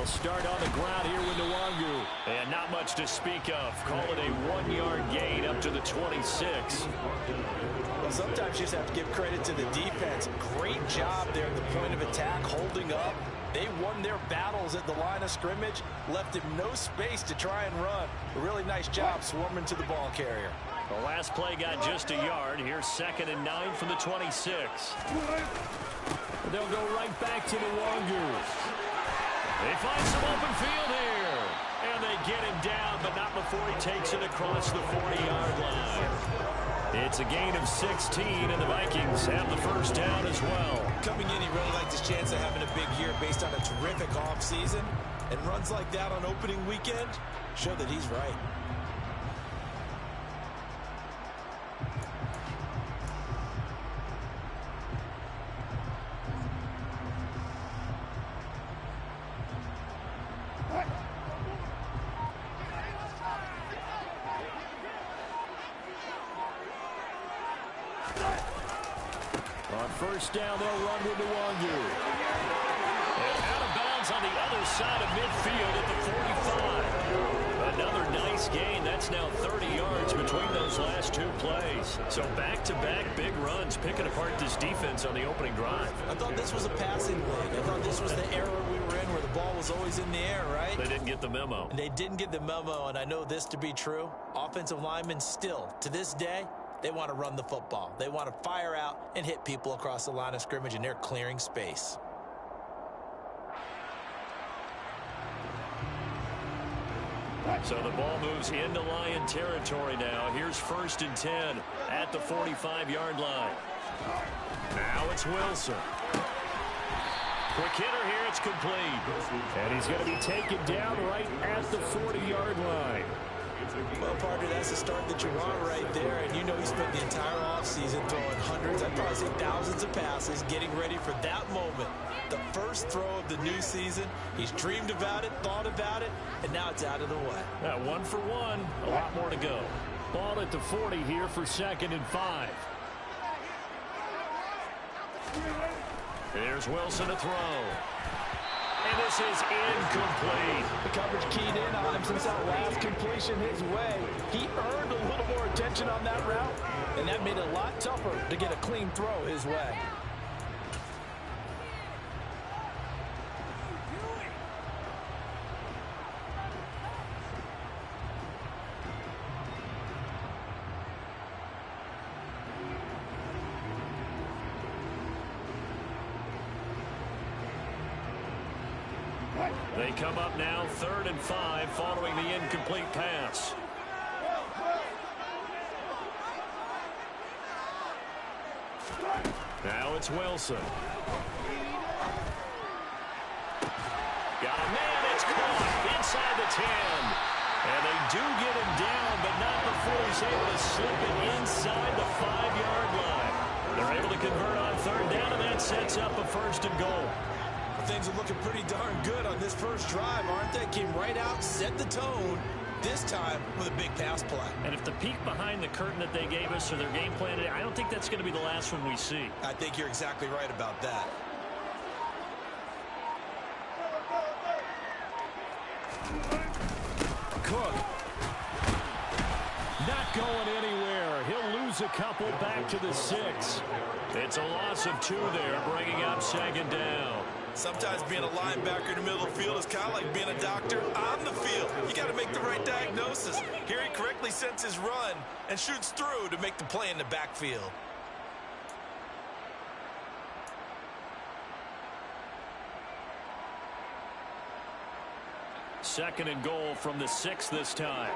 They'll start on the ground here with Nwangu. And not much to speak of. Call it a 1-yard gain up to the 26. Well, sometimes you just have to give credit to the defense. Great job there at the point of attack, holding up. They won their battles at the line of scrimmage, left him no space to try and run. A really nice job swarming to the ball carrier. The last play got just a yard. Here's 2nd and 9 from the 26. They'll go right back to Nwangu. They find some open field here. And they get him down, but not before he takes it across the 40-yard line. It's a gain of 16, and the Vikings have the first down as well. Coming in, he really liked his chance of having a big year based on a terrific offseason. And runs like that on opening weekend show that he's right. On first down, they'll run with Nwangu. And out of bounds on the other side of midfield at the 45. Another nice gain. That's now 30 yards between those last two plays. So back-to-back big runs, picking apart this defense on the opening drive. I thought this was a passing league. I thought this was the era we were in where the ball was always in the air, right? They didn't get the memo. They didn't get the memo, and I know this to be true. Offensive linemen still, to this day, they want to run the football. They want to fire out and hit people across the line of scrimmage, and they're clearing space. So the ball moves into Lion territory now. Here's 1st and 10 at the 45-yard line. Now it's Wilson. Quick hitter here. It's complete. And he's going to be taken down right at the 40-yard line. Well, partner, that's the start that you want right there. And you know he spent the entire offseason throwing hundreds, I'd probably say thousands of passes, getting ready for that moment. The first throw of the new season. He's dreamed about it, thought about it, and now it's out of the way. 1 for 1. A lot more to go. Ball at the 40 here for 2nd and 5. There's Wilson to throw. And this is incomplete. The coverage keyed in on him since that last completion his way. He earned a little more attention on that route, and that made it a lot tougher to get a clean throw his way. They come up now 3rd and 5 following the incomplete pass. Now it's Wilson. Got a man. It's caught inside the 10. And they do get him down, but not before he's able to slip it inside the 5-yard line. They're able to convert on 3rd down, and that sets up a 1st and goal. Things are looking pretty darn good on this first drive, aren't they? Came right out, set the tone, this time with a big pass play. And if the peek behind the curtain that they gave us or their game plan, I don't think that's going to be the last one we see. I think you're exactly right about that. Cook. Not going anywhere. He'll lose a couple back to the 6. It's a loss of 2 there, bringing up 2nd down. Sometimes being a linebacker in the middle of the field is kind of like being a doctor on the field. You got to make the right diagnosis. Here he correctly sets his run and shoots through to make the play in the backfield. Second and goal from the 6 this time.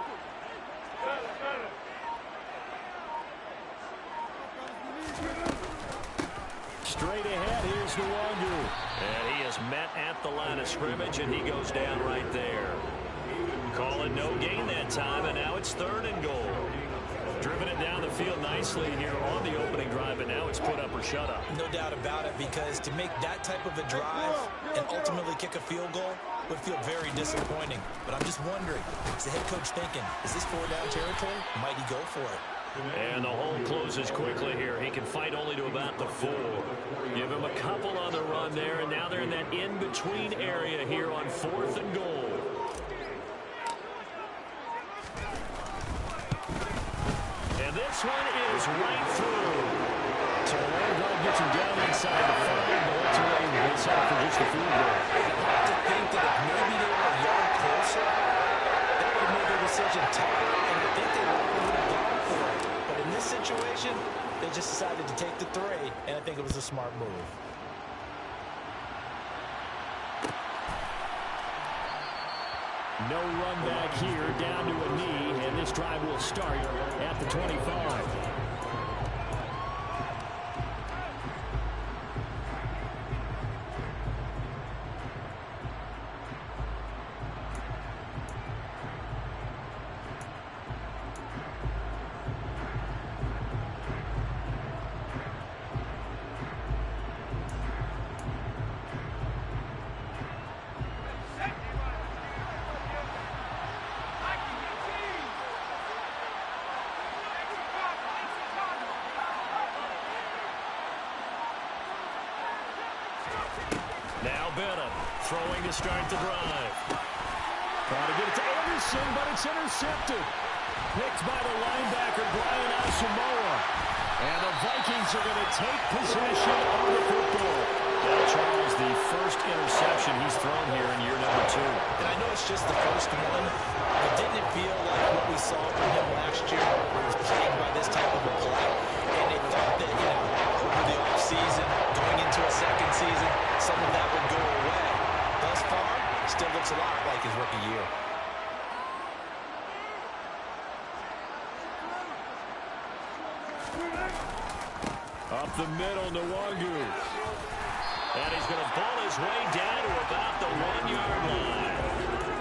Straight ahead, here's Nwangu. And he is met at the line of scrimmage, and he goes down right there. Call it no gain that time, and now it's 3rd and goal. Driven it down the field nicely here on the opening drive, and now it's put up or shut up. No doubt about it, because to make that type of a drive and ultimately kick a field goal, would feel very disappointing. But I'm just wondering, is the head coach thinking, is this 4-down territory? Might he go for it? And the hole closes quickly here. He can fight only to about the 4. Give him a couple on the run there, and now they're in that in-between area here on 4th and goal. And this one is right through. So the long drive gets him down inside the 5, but ultimately they settle for just the field goal. I have to think that if maybe they were a yard closer, that would have made their decision tougher, and I think they would have gone for it. But in this situation, they just decided to take the 3, and I think it was a smart move. No run back here, down to a knee, and this drive will start at the 25. Now Benham throwing to start the drive. Trying to get it to Anderson, but it's intercepted. Picked by the linebacker, Brian Asamoah. And the Vikings are going to take possession of the football. Now, Charles, the first interception he's thrown here in year number 2. And I know it's just the first one, but didn't it feel like what we saw from him last year, where he was plagued by this type of a play? And they thought that, over the offseason, going into a second season, some of that would go away. Thus far, still looks a lot like his rookie year. Up the middle, Nwangu. And he's going to ball his way down to about the 1-yard line.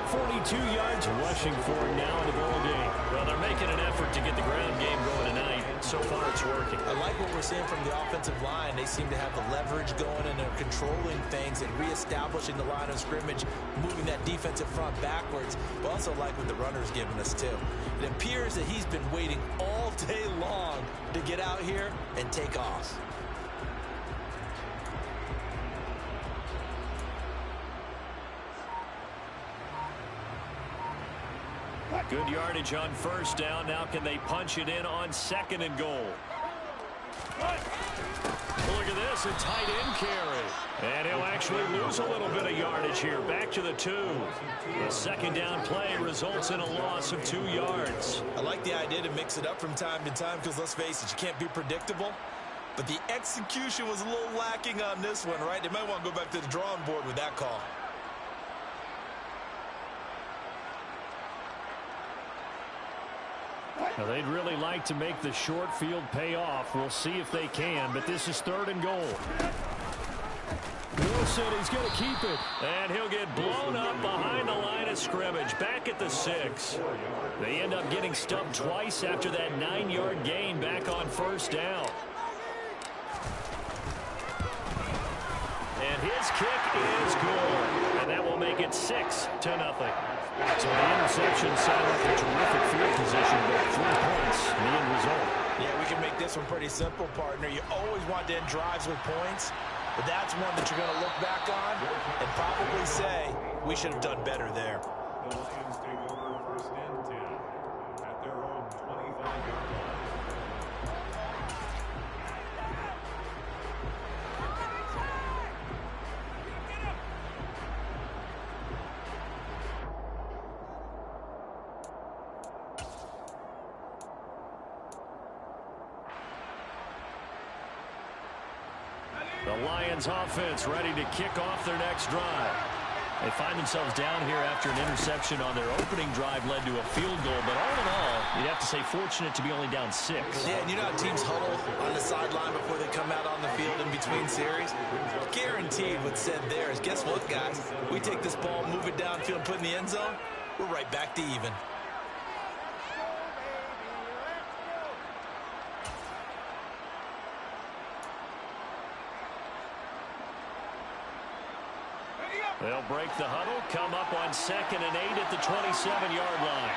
42 yards rushing for him now in the ball game. Well, they're making an effort to get the ground game going tonight. So far, it's working. I like what we're seeing from the offensive line. They seem to have the leverage going, and they're controlling things and reestablishing the line of scrimmage, moving that defensive front backwards. But also like what the runner's giving us, too. It appears that he's been waiting all day long to get out here and take off. Good yardage on first down. Now can they punch it in on 2nd and goal? Look at this, a tight end carry. And he'll actually lose a little bit of yardage here. Back to the 2. The 2nd down play results in a loss of 2 yards. I like the idea to mix it up from time to time because, let's face it, you can't be predictable. But the execution was a little lacking on this one, right? They might want to go back to the drawing board with that call. Now, they'd really like to make the short field pay off. We'll see if they can, but this is 3rd and goal. Bill said he's going to keep it. And he'll get blown up behind the line of scrimmage. Back at the 6. They end up getting stubbed twice after that 9-yard gain back on first down. And his kick is good. And that will make it 6-0. So the interception sounded like a terrific field position, but 3 points, the end result. Yeah, we can make this one pretty simple, partner. You always want to end drives with points, but that's one that you're going to look back on and probably say, we should have done better there. The Lions take over 1st and 10 at their own 25-yard line. The Lions offense ready to kick off their next drive. They find themselves down here after an interception on their opening drive led to a field goal. But all in all, you'd have to say fortunate to be only down 6. Yeah, and you know how teams huddle on the sideline before they come out on the field in between series? Guaranteed what's said there is, guess what, guys? We take this ball, move it downfield, put it in the end zone, we're right back to even. Ready up! They'll break the huddle, come up on 2nd and 8 at the 27-yard line.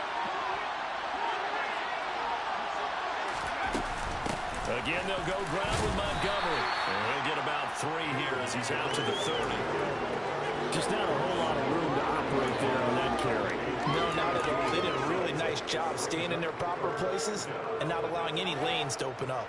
Again, they'll go ground with Montgomery. And he'll get about 3 here as he's out to the 30. Just not a whole lot of room to operate there on that carry. No, not at all. They did a really nice job staying in their proper places and not allowing any lanes to open up.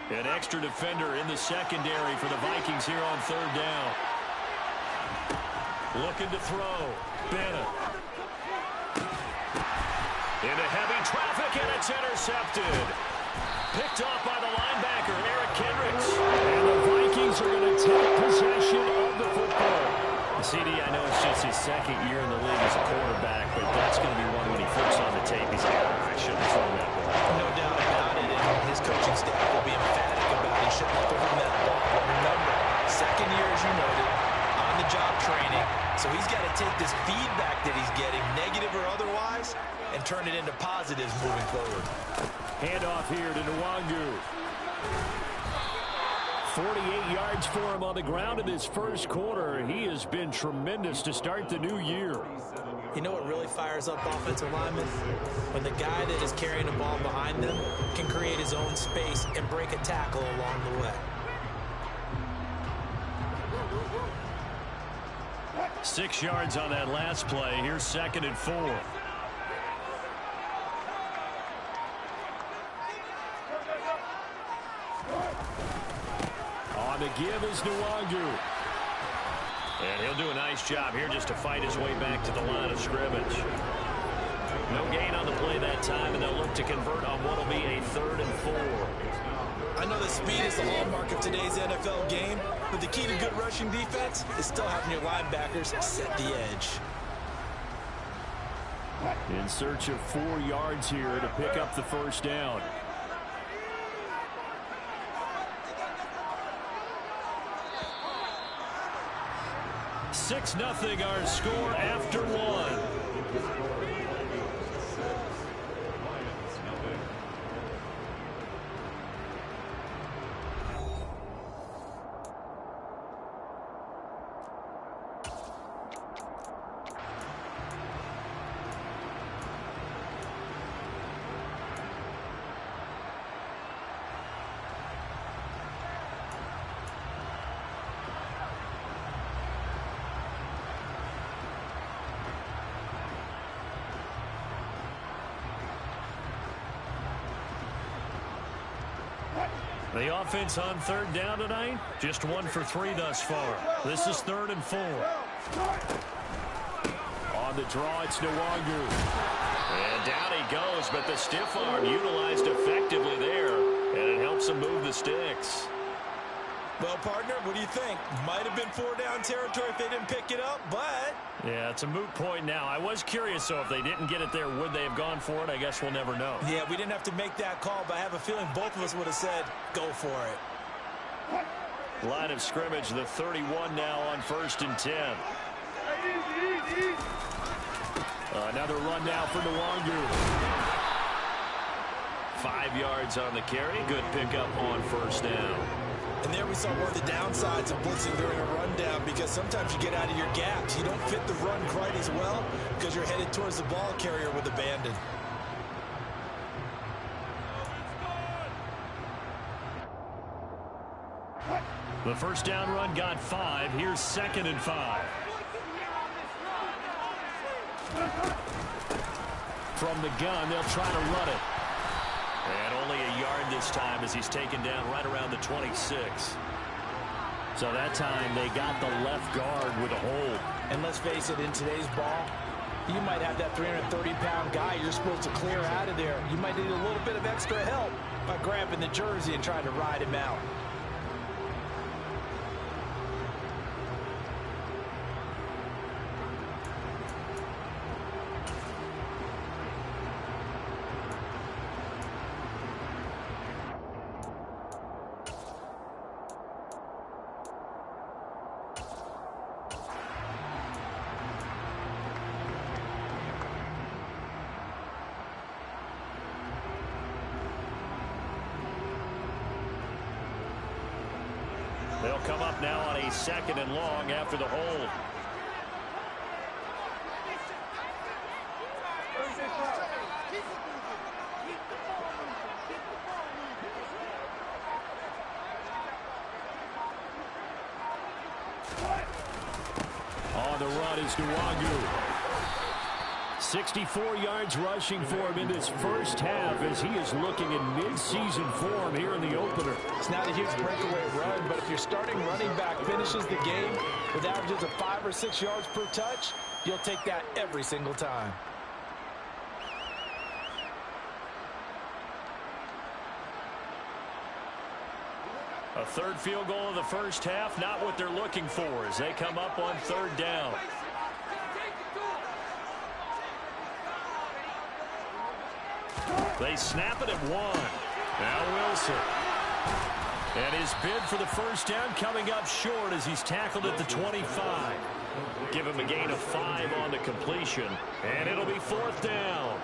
An extra defender in the secondary for the Vikings here on 3rd down. Looking to throw. Bennett. Into heavy traffic, and it's intercepted. Picked off by the linebacker, Eric Kendricks. And the Vikings are going to take possession of the football. CD, I know it's just his 2nd year in the league as a quarterback, but that's going to be one when he flips on the tape. He's like, I shouldn't have thrown that ball. No doubt about it, and his coaching staff will be emphatic about he shouldn't have thrown that ball. But remember, 2nd year, as you noted, on-the-job training, so he's got to take this feedback that he's getting, negative or otherwise, and turn it into positives moving forward. Handoff here to Nwangu. 48 yards for him on the ground in this first quarter. He has been tremendous to start the new year. You know what really fires up offensive linemen? When the guy that is carrying the ball behind them can create his own space and break a tackle along the way. 6 yards on that last play. Here's 2nd and 4. On the give is Nwangu. And he'll do a nice job here just to fight his way back to the line of scrimmage. No gain on the play that time, and they'll look to convert on what will be a 3rd and 4. I know that speed is the hallmark of today's NFL game, but the key to good rushing defense is still having your linebackers set the edge. In search of 4 yards here to pick up the first down. Six nothing our score after 1. The offense on 3rd down tonight, just 1 for 3 thus far. This is 3rd and 4. On the draw, it's Nwangu. And down he goes, but the stiff arm utilized effectively there, and it helps him move the sticks. Well, partner, what do you think? Might have been 4-down territory if they didn't pick it up, but... Yeah, it's a moot point now. I was curious, so if they didn't get it there, would they have gone for it? I guess we'll never know. Yeah, we didn't have to make that call, but I have a feeling both of us would have said, go for it. Line of scrimmage, the 31 now on 1st and 10. Another run now for Nwangu. 5 yards on the carry. Good pickup on 1st down. And there we saw one of the downsides of blitzing during a rundown, because sometimes you get out of your gaps. You don't fit the run quite as well because you're headed towards the ball carrier with abandon. The first down run got 5. Here's 2nd and 5. From the gun, they'll try to run it. And only a yard this time as he's taken down right around the 26. So that time they got the left guard with a hold. And let's face it, in today's ball, you might have that 330-pound guy you're supposed to clear out of there. You might need a little bit of extra help by grabbing the jersey and trying to ride him out. They'll come up now on a 2nd and long after the hold. On the run is Nwangu. 64 yards rushing for him in this first half as he is looking in mid-season form here in the opener. It's not a huge breakaway run, but if your starting running back finishes the game with averages of 5 or 6 yards per touch, you'll take that every single time. A third field goal in the first half, not what they're looking for as they come up on 3rd down. They snap it at 1. Now Wilson. And his bid for the first down coming up short as he's tackled at the 25. Give him a gain of 5 on the completion. And it'll be 4th down.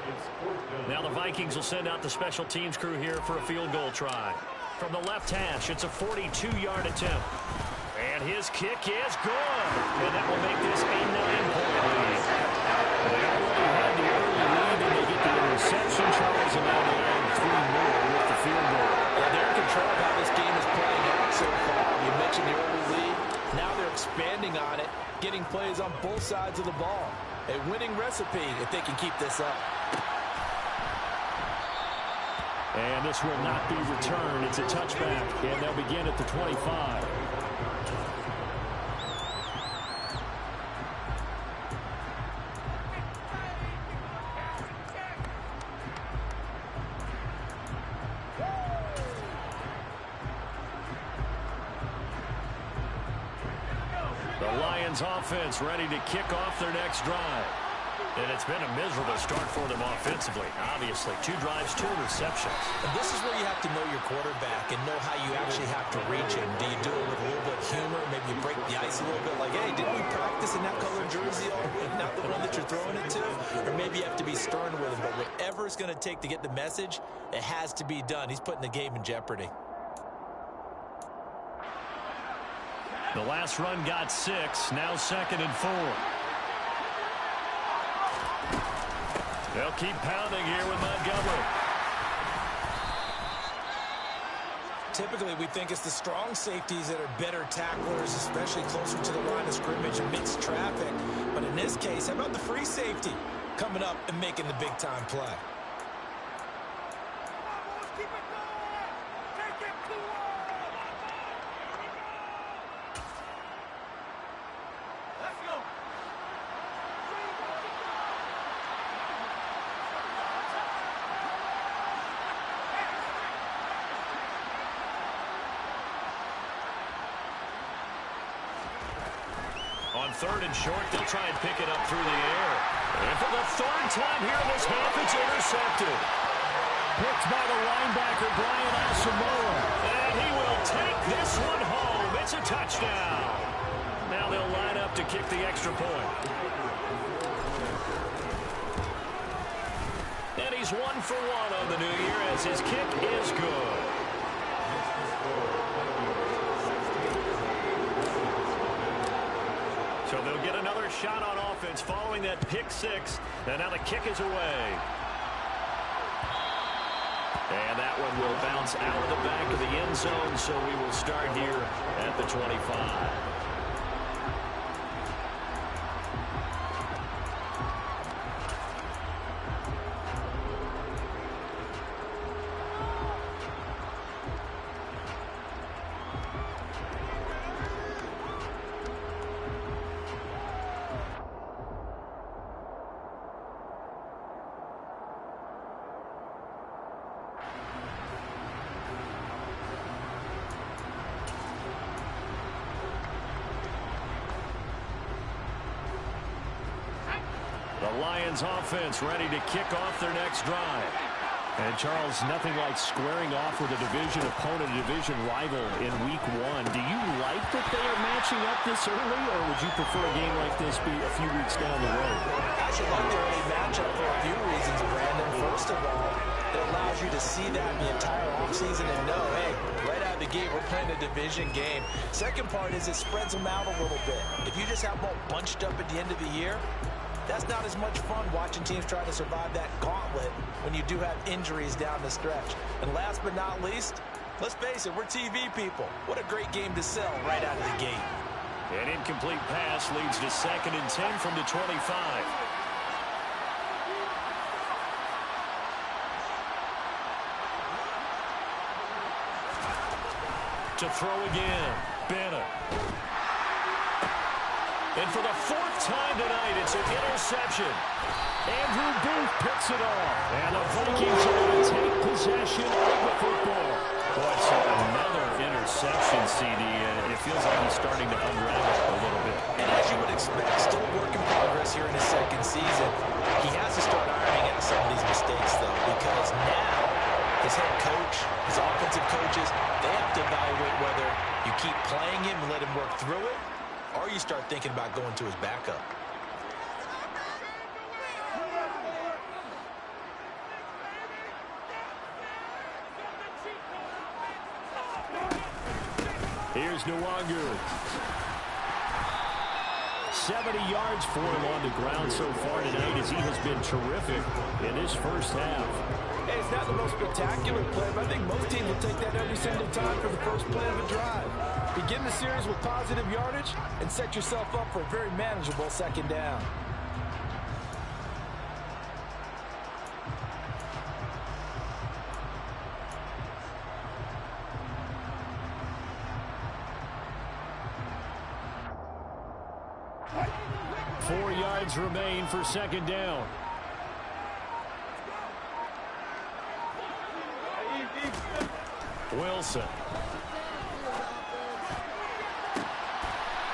Now the Vikings will send out the special teams crew here for a field goal try. From the left hash, it's a 42-yard attempt. And his kick is good. And that will make this a 9-point lead. They already had the early lead, and they get the interception. Charles, and now they add 3 more with the field goal. Yeah, they're in control of how this game is playing out so far. You mentioned the early lead. Now they're expanding on it, getting plays on both sides of the ball. A winning recipe if they can keep this up. And this will not be returned. It's a touchback, and they'll begin at the 25. The Lions offense ready to kick off their next drive. And it's been a miserable start for them offensively. Obviously, 2 drives, 2 interceptions. And this is where you have to know your quarterback and know how you actually have to reach him. Do you do it with a little bit of humor? Maybe you break the ice a little bit like, hey, didn't we practice in that color jersey all week? Not the one that you're throwing it to? Or maybe you have to be stern with him. But whatever it's going to take to get the message, it has to be done. He's putting the game in jeopardy. The last run got 6. Now 2nd and 4. They'll keep pounding here with Montgomery. Typically, we think it's the strong safeties that are better tacklers, especially closer to the line of scrimmage amidst traffic. But in this case, how about the free safety coming up and making the big-time play? On 3rd and short, they'll try and pick it up through the air. And for the 3rd time here in this half, it's intercepted. Picked by the linebacker, Brian Asamoah. And he will take this one home. It's a touchdown. Now they'll line up to kick the extra point. And he's 1 for 1 on the new year as his kick is good. So they'll get another shot on offense following that pick 6. And now the kick is away. And that one will bounce out of the back of the end zone. So we will start here at the 25. The Lions offense ready to kick off their next drive. And, Charles, nothing like squaring off with a division opponent, a division rival in Week 1. Do you like that they are matching up this early, or would you prefer a game like this be a few weeks down the road? I should like the early matchup for a few reasons, Brandon. First of all, It allows you to see that in the entire offseason and know, hey, right out of the gate, we're playing a division game. Second part is it spreads them out a little bit. If you just have them all bunched up at the end of the year, that's not as much fun watching teams try to survive that gauntlet when you do have injuries down the stretch. And last but not least, let's face it, we're TV people. What a great game to sell right out of the gate. An incomplete pass leads to 2nd and 10 from the 25. To throw again, Bennett. And for the 4th time tonight, it's an interception. Andrew Booth picks it off. And the Vikings are going to take possession of the football. Boy, so another interception, CD, and it feels like he's starting to unravel a little bit. And as you would expect, still a work in progress here in his 2nd season. He has to start ironing out some of these mistakes, though, because now his head coach, his offensive coaches, they have to evaluate whether you keep playing him and let him work through it, or you start thinking about going to his backup. Here's Nwangu. 70 yards for him on the ground so far tonight as he has been terrific in his first half. Hey, it's not the most spectacular play, but I think most teams will take that every single time for the first play of a drive. Begin the series with positive yardage and set yourself up for a very manageable 2nd down. Four yards remain for 2nd down. Wilson.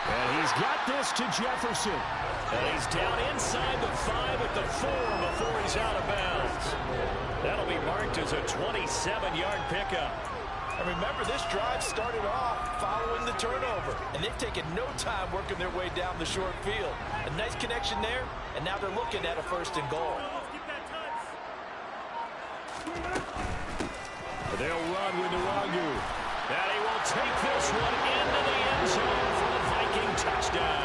And he's got this to Jefferson. And he's down inside the 5 at the 4 before he's out of bounds. That'll be marked as a 27-yard pickup. And remember, this drive started off following the turnover, and they've taken no time working their way down the short field. A nice connection there, and now they're looking at a 1st and goal. They'll run with Nwangu. And he will take this one into the end zone for the Viking touchdown.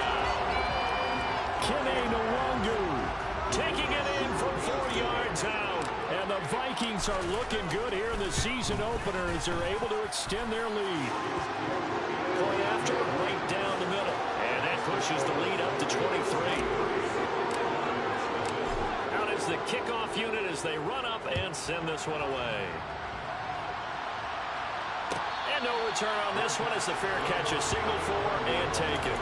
Kene Nwangu taking it in from 4 yards out. And the Vikings are looking good here in the season opener as they're able to extend their lead. Going after it right down the middle. And that pushes the lead up to 23. Out is the kickoff unit as they run up and send this one away. And no return on this one as the fair catch is signaled for and taken.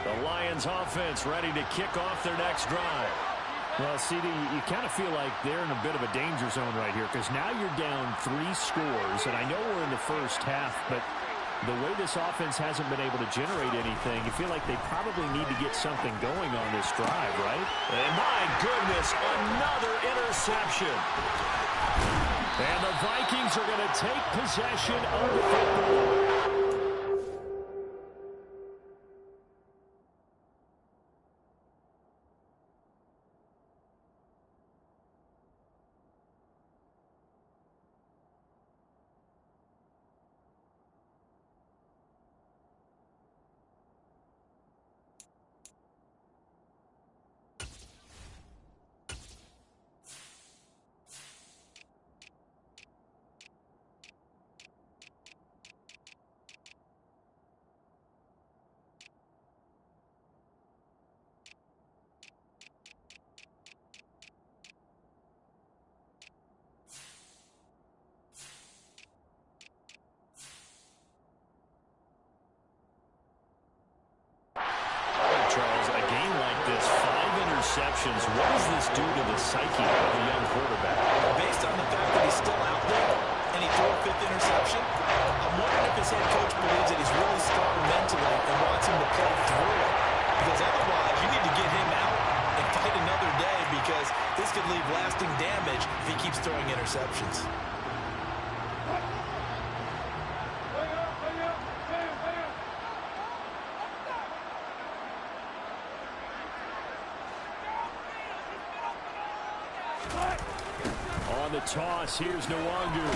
The Lions offense ready to kick off their next drive. Well, CD, you kind of feel like they're in a bit of a danger zone right here because now you're down 3 scores, and I know we're in the first half, but the way this offense hasn't been able to generate anything, you feel like they probably need to get something going on this drive, right? And my goodness, another interception. And the Vikings are going to take possession of the football. Interceptions. What does this do to the psyche of a young quarterback? Based on the fact that he's still out there and he threw a 5th interception, I'm wondering if his head coach believes that he's really strong mentally and wants him to play through it. Because otherwise, you need to get him out and fight another day because this could leave lasting damage if he keeps throwing interceptions. the toss. Here's Nwangu.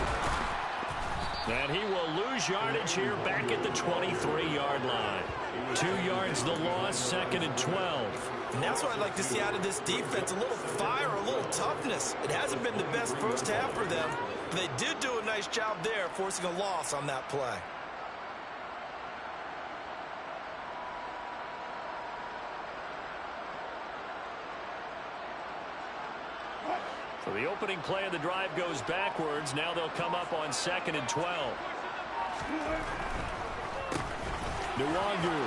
And he will lose yardage here back at the 23-yard line. 2 yards the loss, 2nd and 12. And that's what I'd like to see out of this defense, a little fire, a little toughness. It hasn't been the best first half for them, but they did do a nice job there, forcing a loss on that play. So the opening play of the drive goes backwards. Now they'll come up on 2nd and 12. Nwangu.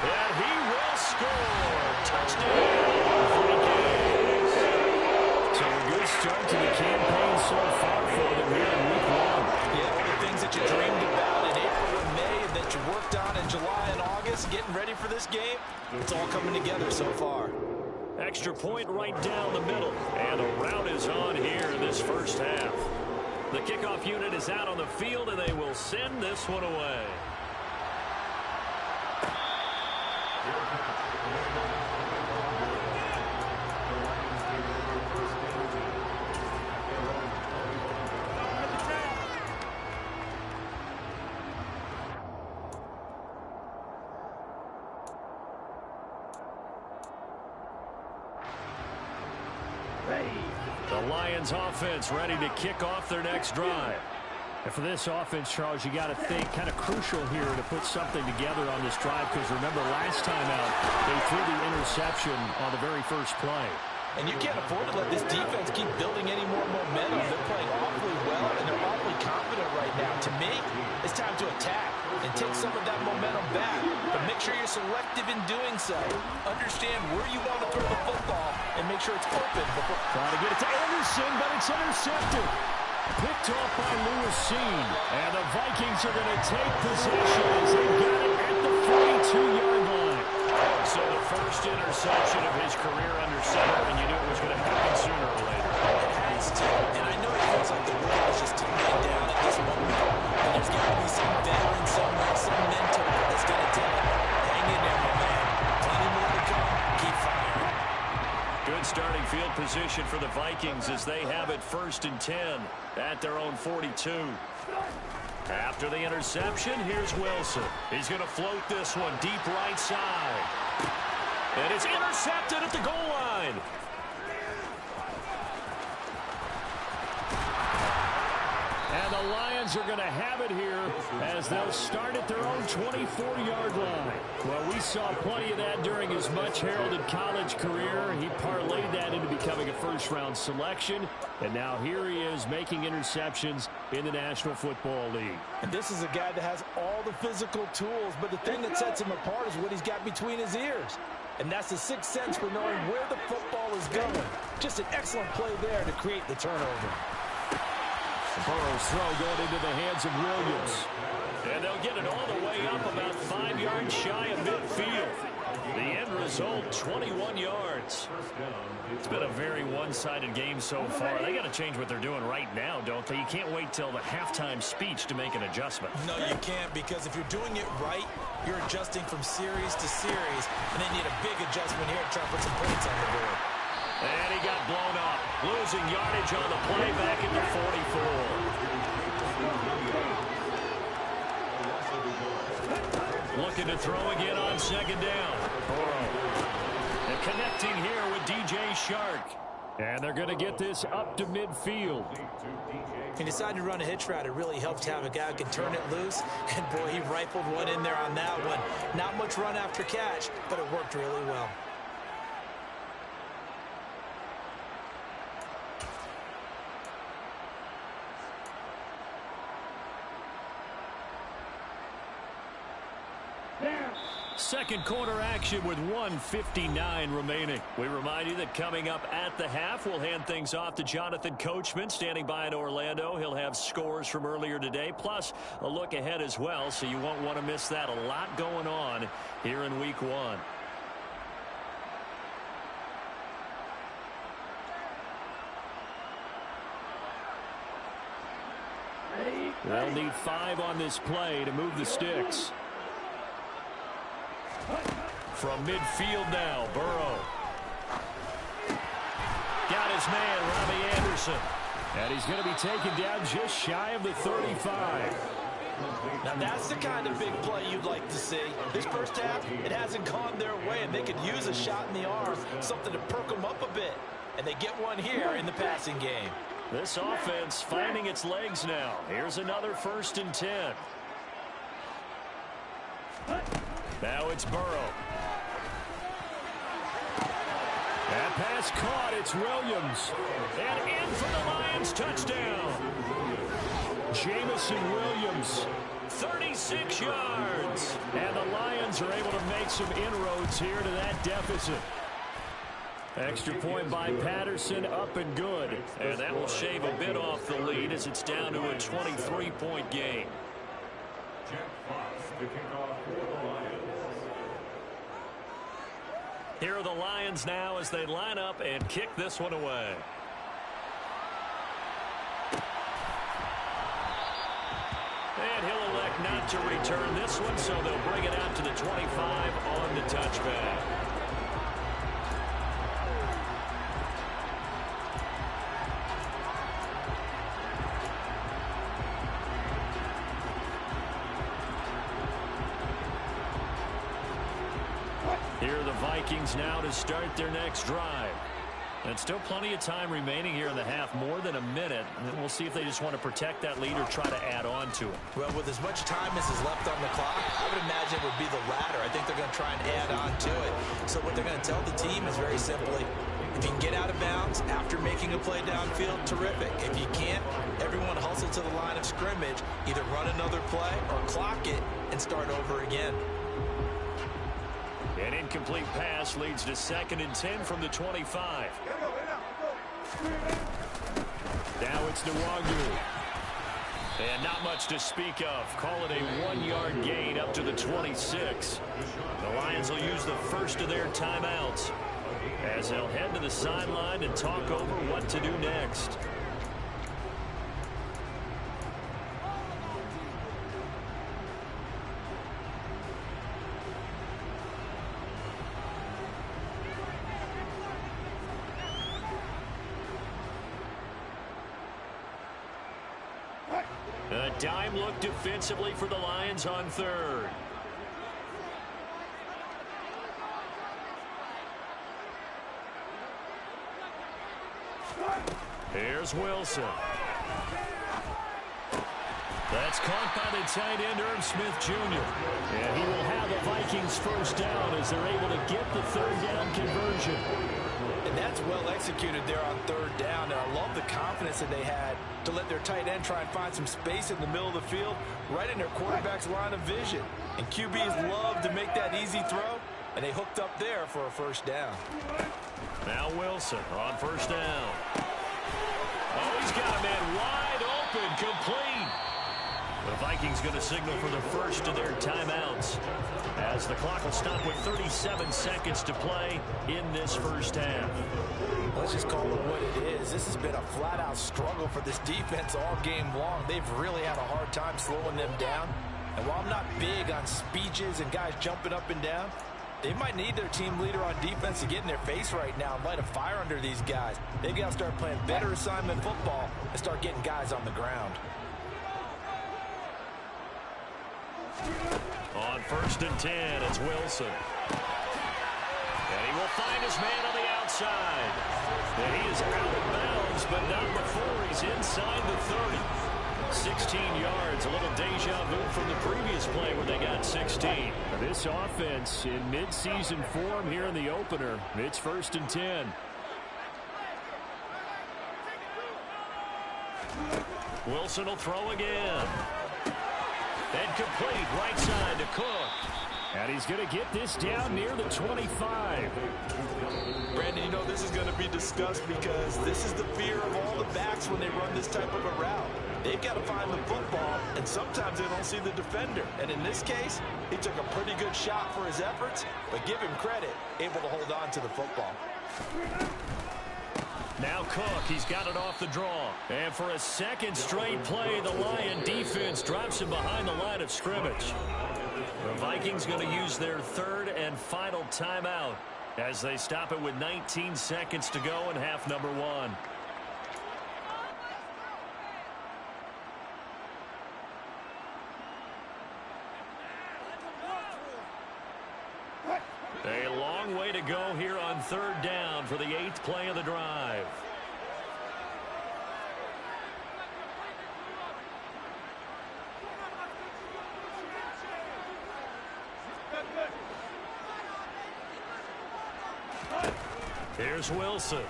And he will score. Touchdown, Vikings. So a good start to the campaign so far for them here in week 1. Yeah, all the things that you dreamed about in April and May and that you worked on in July and August, getting ready for this game, it's all coming together so far. Extra point right down the middle. And the route is on here in this first half. The kickoff unit is out on the field, and they will send this one away. The Lions offense ready to kick off their next drive. And for this offense, Charles, you got to think kind of crucial here to put something together on this drive, because remember last time out they threw the interception on the very first play. And you can't afford to let this defense keep building any more momentum. They're playing awfully well, and they're awfully confident right now. To me, it's time to attack and take some of that momentum back. But make sure you're selective in doing so. Understand where you want to throw the football and make sure it's open. Trying to get it to Anderson, but it's intercepted. Picked off by Lewis Seen. And the Vikings are going to take possession as they got it at the 42-yard line. So the first interception of his career under center, and you knew it was going to happen sooner or later. It has to. And I know it feels like the world is just tumbling down at this moment. And there's got to be some veteran somewhere, some mentor that's going to tell him, hang in there, my man. Plenty more to come. Keep firing. Good starting field position for the Vikings as they have it 1st and 10 at their own 42. After the interception, here's Wilson. He's going to float this one deep right side. And it's intercepted at the goal line. And the Lions are going to have it here as they'll start at their own 24-yard line. Well, we saw plenty of that during his much-heralded college career. He parlayed that into becoming a first-round selection. And now here he is making interceptions in the National Football League. And this is a guy that has all the physical tools, but the thing that sets him apart is what he's got between his ears. And that's the sixth sense for knowing where the football is going. Just an excellent play there to create the turnover. Burrow's throw going into the hands of Williams. And they'll get it all the way up about 5 yards shy of midfield. The end result, 21 yards. It's been a very one-sided game so far. They got to change what they're doing right now, don't they? You can't wait till the halftime speech to make an adjustment. No, you can't, because if you're doing it right, you're adjusting from series to series, and they need a big adjustment here to try to put some points on the board. And he got blown up, losing yardage on the play back at the 44. Looking to throw again on 2nd down. Burrow. And connecting here with DJ Shark. And they're going to get this up to midfield. He decided to run a hitch route. It really helped to have a guy who can turn it loose. And, boy, he rifled one in there on that one. Not much run after catch, but it worked really well. Second quarter action with 1:59 remaining. We remind you that coming up at the half, we'll hand things off to Jonathan Coachman standing by in Orlando. He'll have scores from earlier today, plus a look ahead as well, so you won't want to miss that. A lot going on here in week 1. They'll need 5 on this play to move the sticks. From midfield now, Burrow. his man, Robbie Anderson. And he's going to be taken down just shy of the 35. Now that's the kind of big play you'd like to see. This first half, it hasn't gone their way, and they could use a shot in the arm, something to perk them up a bit. And they get one here in the passing game. This offense finding its legs now. Here's another 1st and 10. Now it's Burrow. That pass caught. It's Williams. And in for the Lions touchdown. Jamison Williams, 36 yards. And the Lions are able to make some inroads here to that deficit. Extra point by Patterson, up and good. And that will shave a bit off the lead as it's down to a 23-point game. Jack Fox to kick off for the Lions. Here are the Lions now as they line up and kick this one away. And he'll elect not to return this one, so they'll bring it out to the 25 on the touchback. Here are the Vikings now to start their next drive. And still plenty of time remaining here in the half, more than a minute. And we'll see if they just want to protect that lead or try to add on to it. Well, with as much time as is left on the clock, I would imagine it would be the latter. I think they're going to try and add on to it. So what they're going to tell the team is very simply, if you can get out of bounds after making a play downfield, terrific. If you can't, everyone hustle to the line of scrimmage, either run another play or clock it and start over again. An incomplete pass leads to 2nd and 10 from the 25. Now it's Nwangu. And not much to speak of. Call it a 1-yard gain up to the 26. The Lions will use the first of their timeouts as they'll head to the sideline and talk over what to do next. A dime look defensively for the Lions on 3rd. Here's Wilson. That's caught by the tight end, Irv Smith Jr. And he will have the Vikings first down as they're able to get the 3rd down conversion. And that's well executed there on 3rd down. And I love the confidence that they had to let their tight end try and find some space in the middle of the field, right in their quarterback's line of vision. And QBs love to make that easy throw, and they hooked up there for a first down. Now Wilson on 1st down. Oh, he's got a man wide open, complete. The Vikings going to signal for the first of their timeouts as the clock will stop with 37 seconds to play in this first half. Let's just call it what it is. This has been a flat-out struggle for this defense all game long. They've really had a hard time slowing them down. And while I'm not big on speeches and guys jumping up and down, they might need their team leader on defense to get in their face right now and light a fire under these guys. They've got to start playing better assignment football and start getting guys on the ground. On 1st and 10, it's Wilson. And he will find his man on the outside. And he is out of bounds, but not before he's inside the 30. 16 yards, a little deja vu from the previous play where they got 16. This offense in midseason form here in the opener. It's 1st and 10. Wilson will throw again. And complete right side to Cook. And he's going to get this down near the 25. Brandon, you know this is going to be discussed because this is the fear of all the backs when they run this type of a route. They've got to find the football, and sometimes they don't see the defender. And in this case, he took a pretty good shot for his efforts, but give him credit, able to hold on to the football. Now Cook, he's got it off the draw. And for a second straight play, the Lion defense drops him behind the line of scrimmage. The Vikings going to use their 3rd and final timeout as they stop it with 19 seconds to go in half number one. A long way to go here on third down for the 8th play of the drive. Here's Wilson.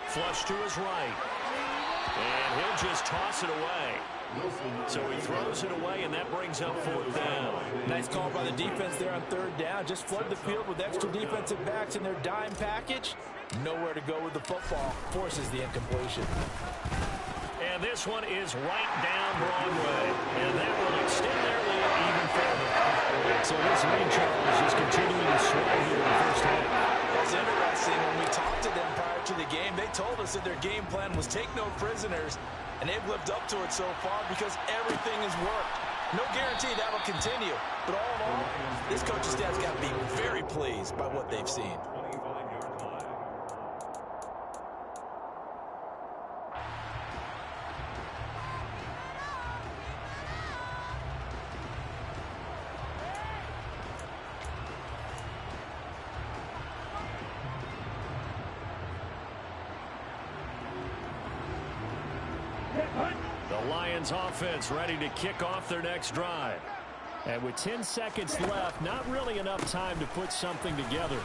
Flush to his right. And he'll just toss it away. So he throws it away, and that brings up 4th down. Nice call by the defense there on third down. Just flood the field with extra defensive backs in their dime package. Nowhere to go with the football. Forces the incompletion. And this one is right down Broadway. And that will extend their lead even further. So this lead, Charles, is continuing to swell here in the first half. That's interesting. When we talked to them prior to the game, they told us that their game plan was take no prisoners. And they've lived up to it so far because everything has worked. No guarantee that'll continue. But all in all, this coaching staff's got to be very pleased by what they've seen. 25-yard line. The Lions offense ready to kick off their next drive. And with 10 seconds left, not really enough time to put something together.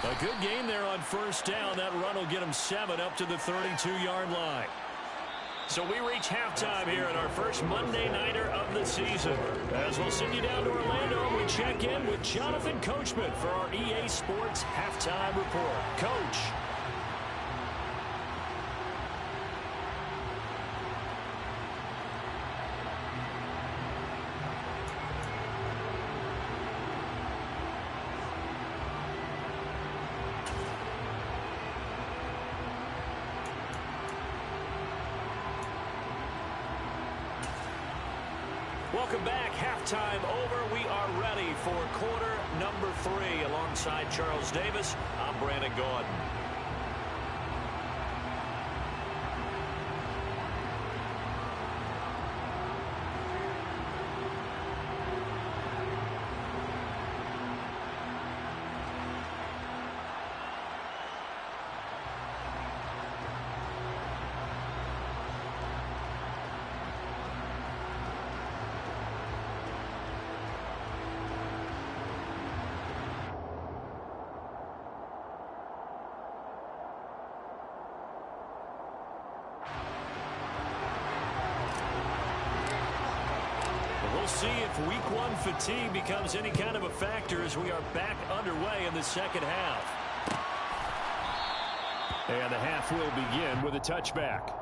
A good gain there on first down. That run will get them 7 up to the 32-yard line. So we reach halftime here in our first Monday Nighter of the season. As we'll send you down to Orlando, we check in with Jonathan Coachman for our EA Sports Halftime Report. Coach. Welcome back. Halftime over. We are ready for quarter number 3. Alongside Charles Davis, I'm Brandon Gordon. We'll see if week 1 fatigue becomes any kind of a factor as we are back underway in the second half. And the half will begin with a touchback.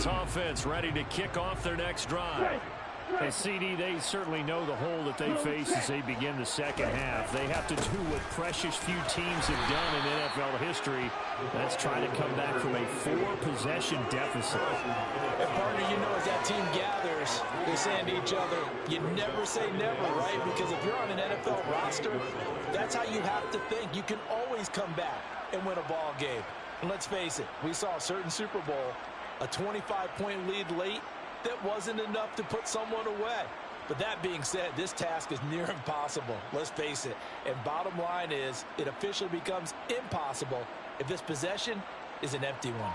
Offense ready to kick off their next drive. And CD, they certainly know the hole that they face as they begin the second half. They have to do what precious few teams have done in NFL history. That's try to come back from a 4-possession deficit. And partner, you know, as that team gathers, they're saying to each other, you never say never, right? Because if you're on an NFL roster, that's how you have to think. You can always come back and win a ball game. And let's face it, we saw a certain Super Bowl, a 25-point lead late, that wasn't enough to put someone away. But that being said, this task is near impossible. Let's face it. And bottom line is, it officially becomes impossible if this possession is an empty one.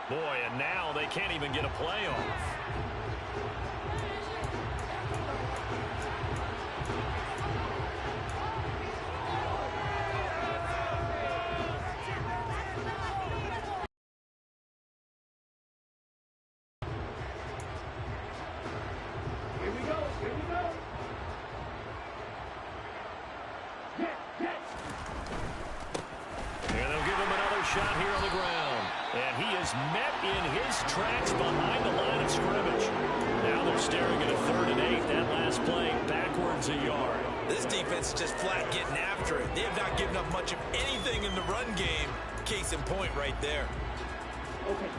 Boy, and now they can't even get a play off. here on the ground. And he is met in his tracks behind the line of scrimmage. Now they're staring at a 3rd and 8. That last play backwards a yard. This defense is just flat getting after it. They have not given up much of anything in the run game. Case in point right there.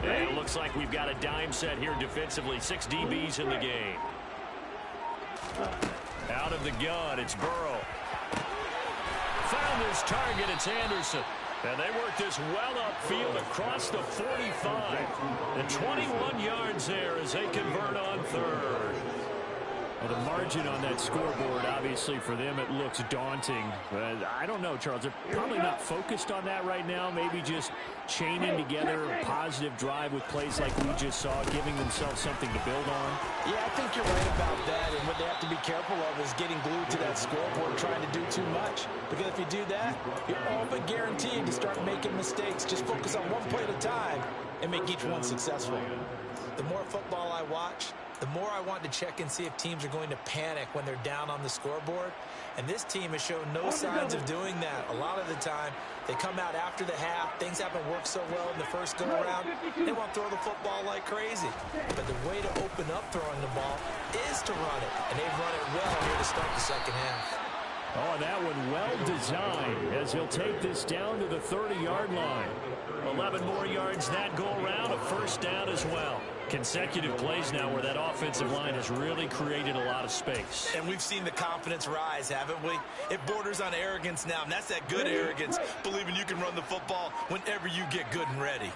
And it looks like we've got a dime set here defensively. 6 DBs in the game. Out of the gun, it's Burrow. Found his target, it's Anderson. And they work this well upfield across the 45. And 21 yards there as they convert on 3rd. Well, the margin on that scoreboard, obviously, for them, it looks daunting. But I don't know, Charles. They're probably not focused on that right now. Maybe just chaining together a positive drive with plays like we just saw, giving themselves something to build on. Yeah, I think you're right about that. And what they have to be careful of is getting glued to that scoreboard, trying to do too much. Because if you do that, you're all but guaranteed to start making mistakes. Just focus on one play at a time and make each one successful. The more football I watch, the more I want to check and see if teams are going to panic when they're down on the scoreboard. And this team has shown no signs of doing that. A lot of the time, they come out after the half. Things haven't worked so well in the first go-around. They want to throw the football like crazy. But the way to open up throwing the ball is to run it. And they've run it well here to start the second half. Oh, and that one well designed as he'll take this down to the 30-yard line. 11 more yards that go around, a 1st down as well. Consecutive plays now where that offensive line has really created a lot of space. And we've seen the confidence rise, haven't we? It borders on arrogance now, and that's that good arrogance, believing you can run the football whenever you get good and ready.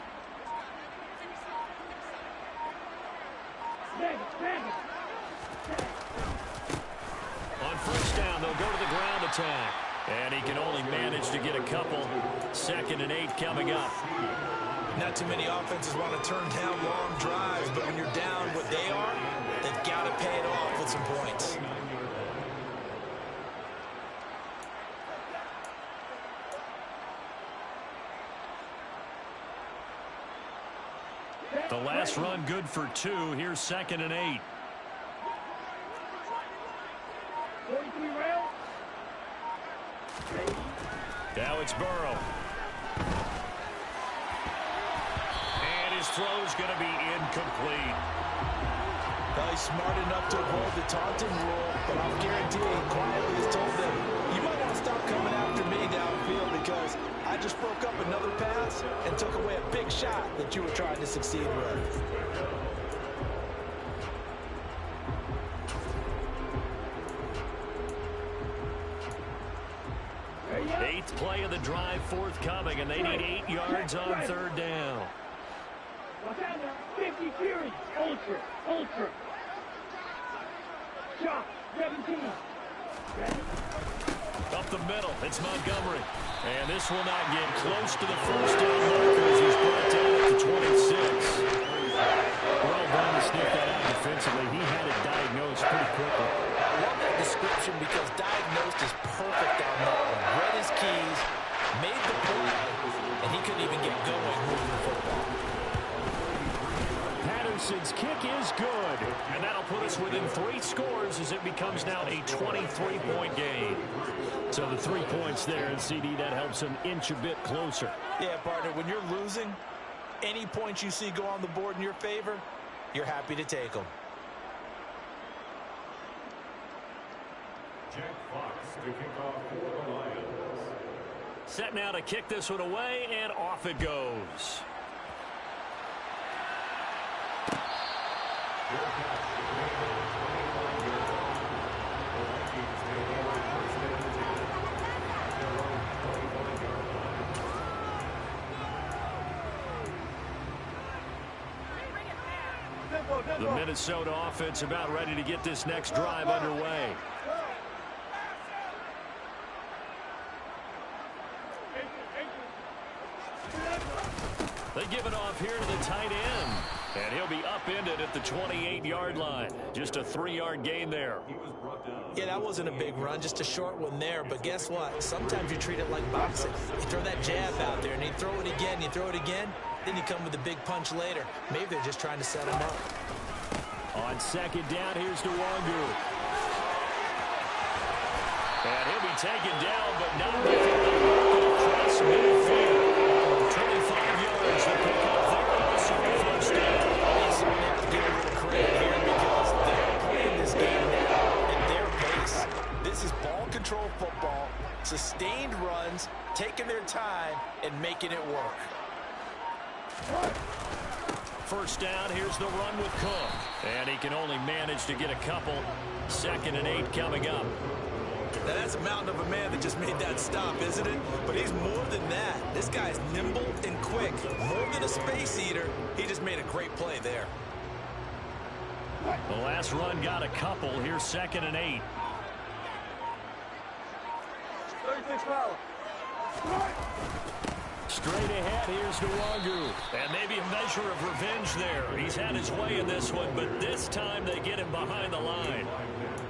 On 1st down, they'll go to the ground attack. And he can only manage to get a couple. 2nd and 8 coming up. Not too many offenses want to turn down long drives, but when you're down what they are, they've got to pay it off with some points. The last run good for 2. Here's 2nd and 8. Now it's Burrow. And his throw's going to be incomplete. Well, he's smart enough to avoid the taunting rule, but I'll guarantee he quietly has told them, you might want to stop coming after me downfield because I just broke up another pass and took away a big shot that you were trying to succeed with. 8th play of the drive forthcoming, and they need 8 yards on 3rd down. 50 series, ultra. Shot, 17. Up the middle, it's Montgomery. And this will not get close to the 1st down marker as he's brought down at the 26. Well done to sniff that out defensively. He had it diagnosed pretty quickly. I love that description because diagnosed is perfect on that one. Read his keys, made the play, and he couldn't even get going moving the football. Patterson's kick is good, and that'll put us within 3 scores as it becomes now a 23-point game. So the 3 points there, and CD, that helps him inch a bit closer. Yeah, partner, when you're losing, any points you see go on the board in your favor, you're happy to take them. Jack Fox to kick off for the Lions. Set now to kick this one away, and off it goes. The Minnesota offense about ready to get this next drive underway. They give it off here to the tight end. And he'll be upended at the 28-yard line. Just a 3-yard gain there. Yeah, that wasn't a big run, just a short one there. But guess what? Sometimes you treat it like boxing. You throw that jab out there, and you throw it again, you throw it again, then you come with a big punch later. Maybe they're just trying to set him up. On 2nd down, here's Nwangu. And he'll be taken down, but not before the across midfield. 25 yards. First down, here's the run with Cook. And he can only manage to get a couple. 2nd and 8 coming up. Now that's a mountain of a man that just made that stop, isn't it? But he's more than that. This guy's nimble and quick. More than a space eater. He just made a great play there. The last run got a couple. Here's 2nd and 8. 36 power. Straight ahead, here's Nwangu. And maybe a measure of revenge there. He's had his way in this one, but this time they get him behind the line.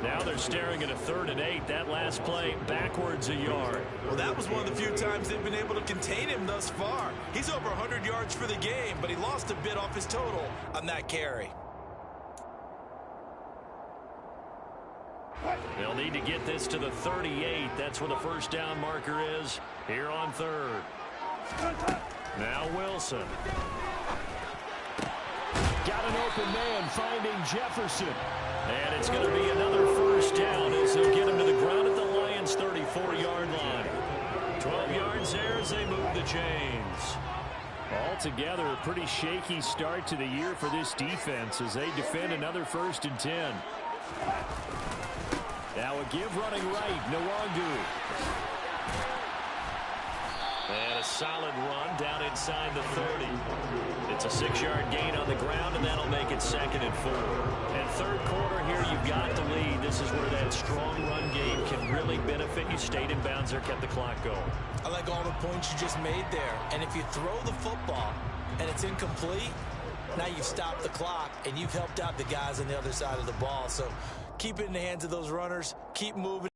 Now they're staring at a 3rd and 8. That last play backwards a yard. Well, that was one of the few times they've been able to contain him thus far. He's over 100 yards for the game, but he lost a bit off his total on that carry. They'll need to get this to the 38. That's where the first down marker is here on 3rd. Now Wilson. Got an open man finding Jefferson. And it's going to be another first down as they'll get him to the ground at the Lions' 34-yard line. 12 yards there as they move the chains. Altogether, a pretty shaky start to the year for this defense as they defend another 1st and 10. Now a give running right, Nwangu. And a solid run down inside the 30. It's a 6-yard gain on the ground, and that'll make it 2nd and 4. And 3rd quarter here, you've got the lead. This is where that strong run game can really benefit you. Stayed in bounds there, kept the clock going. I like all the points you just made there. And if you throw the football and it's incomplete, now you've stopped the clock, and you've helped out the guys on the other side of the ball. So keep it in the hands of those runners. Keep moving.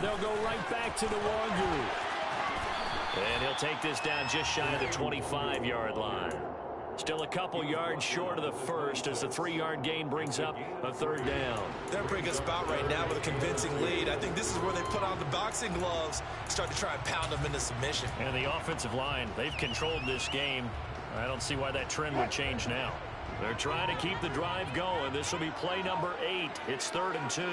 They'll go right back to Nwangu. And he'll take this down just shy of the 25-yard line. Still a couple yards short of the first as the 3-yard gain brings up a 3rd down. They're in a pretty good spot right now with a convincing lead. I think this is where they put on the boxing gloves, start to try and pound them into submission. And the offensive line, they've controlled this game. I don't see why that trend would change now. They're trying to keep the drive going. This will be play number 8. It's 3rd and 2.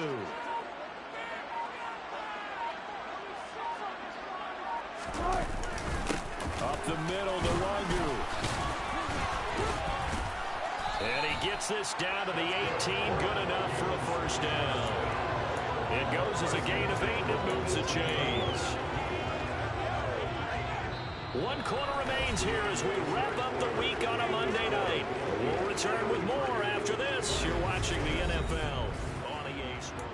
Up the middle, Nwangu. And he gets this down to the 18. Good enough for a first down. It goes as a gain of 8 and it moves the chains. 1 quarter remains here as we wrap up the week on a Monday night. We'll return with more after this. You're watching the NFL on EA Sports.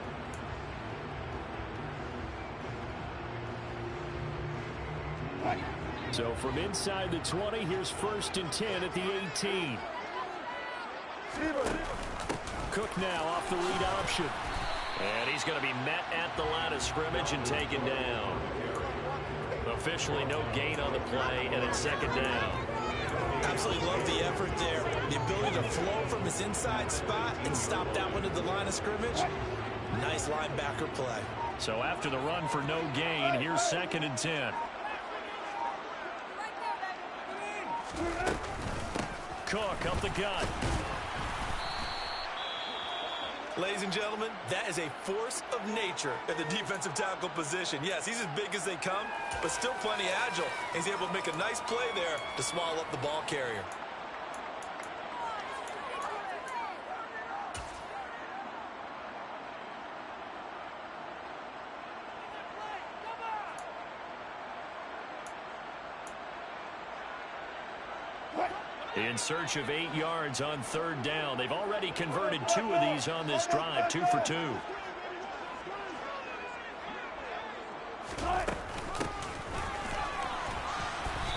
So from inside the 20, here's 1st and 10 at the 18. Cook now off the read option. And he's going to be met at the line of scrimmage and taken down. Officially no gain on the play, and it's 2nd down. Absolutely love the effort there. The ability to flow from his inside spot and stop that one at the line of scrimmage. Nice linebacker play. So after the run for no gain, here's 2nd and 10. Cook up the gut. Ladies and gentlemen, that is a force of nature at the defensive tackle position. Yes, he's as big as they come, but still plenty agile. He's able to make a nice play there to swallow up the ball carrier. In search of 8 yards on 3rd down. They've already converted 2 of these on this drive, 2 for 2.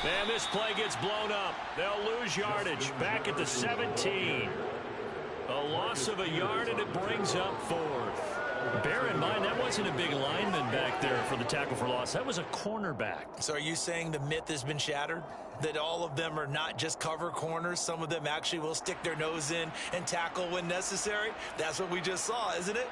And this play gets blown up. They'll lose yardage back at the 17. A loss of a yard, and it brings up 4th. Bear in mind, that wasn't a big lineman back there for the tackle for loss. That was a cornerback. So are you saying the myth has been shattered? That all of them are not just cover corners? Some of them actually will stick their nose in and tackle when necessary? That's what we just saw, isn't it?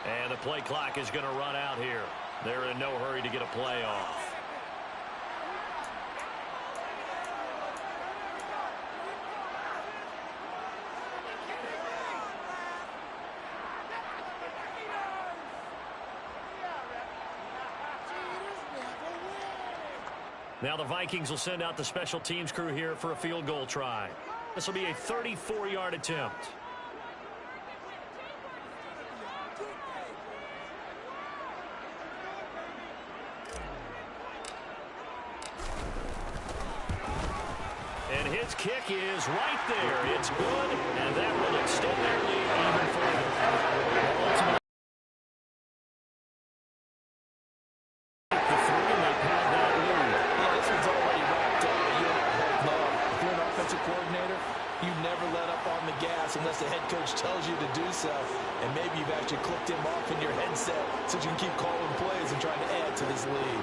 And the play clock is going to run out here. They're in no hurry to get a play off. Now the Vikings will send out the special teams crew here for a field goal try. This will be a 34-yard attempt. And his kick is right there. It's good, and that will extend their lead even further. The 3, and they pad that lead. Yeah, this one's already wrapped up, but you're not holding up. If you're an offensive coordinator, you never let up on the gas unless the head coach tells you to do so. And maybe you've actually clicked him off in your headset so you can keep calling plays and trying to add to this lead.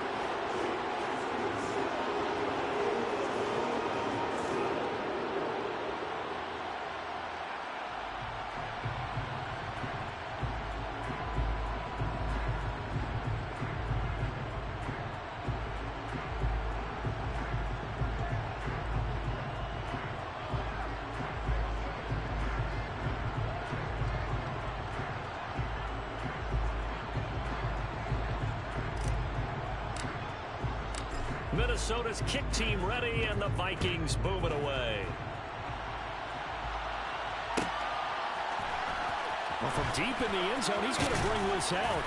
Minnesota's kick team ready, and the Vikings boom it away. Well, from deep in the end zone, he's going to bring this out.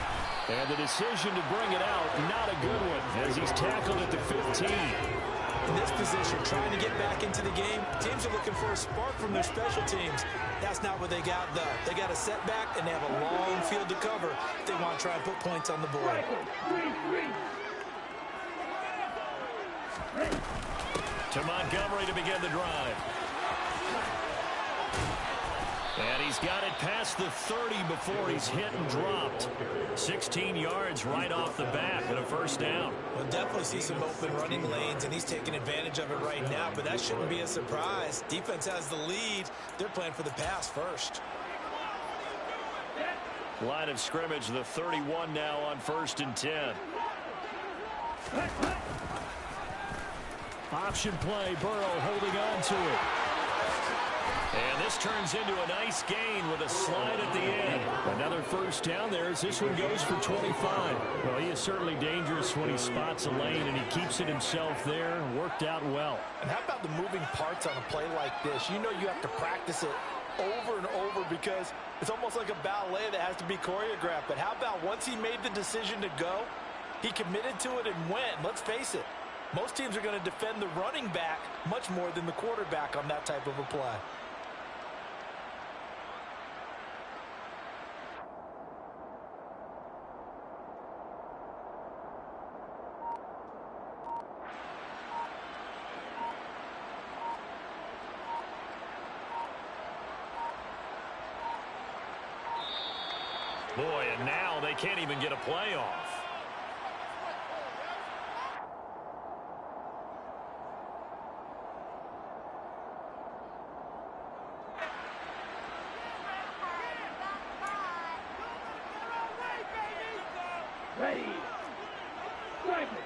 And the decision to bring it out, not a good one, as he's tackled at the 15. In this position, trying to get back into the game, teams are looking for a spark from their special teams. That's not what they got, though. They got a setback, and they have a long field to cover if they want to try and put points on the board. To Montgomery to begin the drive. And he's got it past the 30 before he's hit and dropped. 16 yards right off the bat, but a first down. We'll definitely see some open running lanes, and he's taking advantage of it right now, but that shouldn't be a surprise. Defense has the lead. They're playing for the pass first. Line of scrimmage, the 31 now on 1st and 10. Option play, Burrow holding on to it. And this turns into a nice gain with a slide at the end. Another first down there as this one goes for 25. Well, he is certainly dangerous when he spots a lane, and he keeps it himself there. Worked out well. And how about the moving parts on a play like this? You know you have to practice it over and over because it's almost like a ballet that has to be choreographed. But how about once he made the decision to go, he committed to it and went. Let's face it. Most teams are going to defend the running back much more than the quarterback on that type of a play. Boy, and now they can't even get a play off. Ready. Strike it.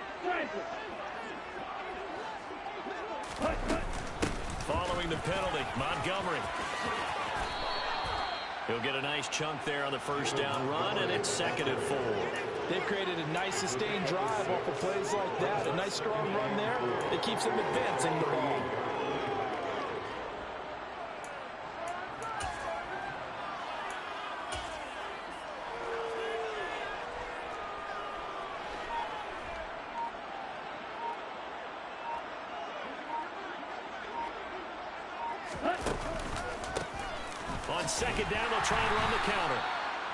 Following the penalty, Montgomery. He'll get a nice chunk there on the first down run, and it's 2nd and 4. They've created a nice sustained drive off of plays like that. A nice strong run there that keeps them advancing the ball. On 2nd down, they'll try and run the counter.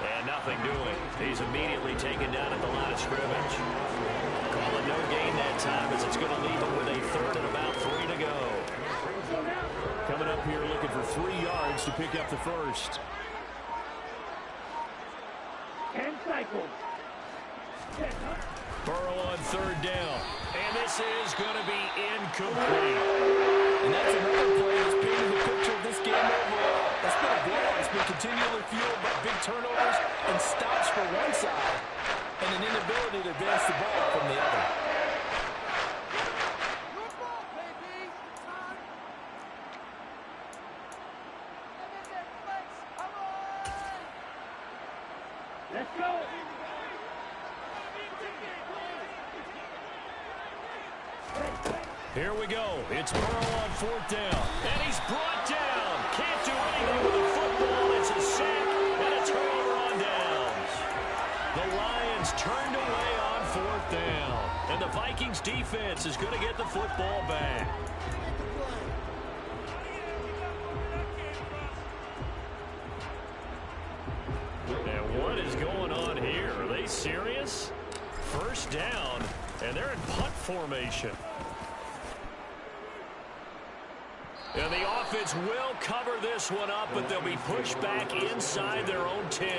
And nothing doing. He's immediately taken down at the line of scrimmage. Call it no gain that time as it's going to leave him with a 3rd and about 3 to go. Coming up here looking for 3 yards to pick up the first. 10 cycles. Burrow on 3rd down. And this is going to be incomplete. And that's another play that's painting the picture of this game overall. That's been a blowout. It's been continually fueled by big turnovers and stops for one side and an inability to advance the ball from the other. Let's go. Here we go. It's Burrow on 4th down. And he's brought down. Can't do anything with the football. It's a sack and a turnover on downs. The Lions turned away on 4th down. And the Vikings defense is going to get the football back. And what is going on here? Are they serious? 1st down, and they're in punt formation. And the offense will cover this one up, but they'll be pushed back inside their own 10.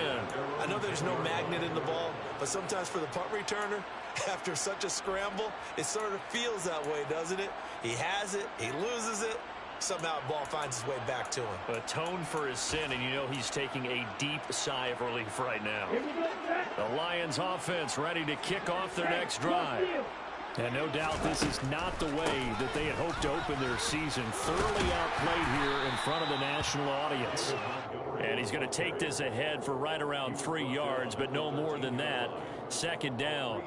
I know there's no magnet in the ball, but sometimes for the punt returner, after such a scramble, it sort of feels that way, doesn't it? He has it, he loses it, somehow the ball finds its way back to him. Atone for his sin, and you know he's taking a deep sigh of relief right now. The Lions offense ready to kick off their next drive. And no doubt this is not the way that they had hoped to open their season. Thoroughly outplayed here in front of the national audience. And he's going to take this ahead for right around 3 yards, but no more than that. 2nd down.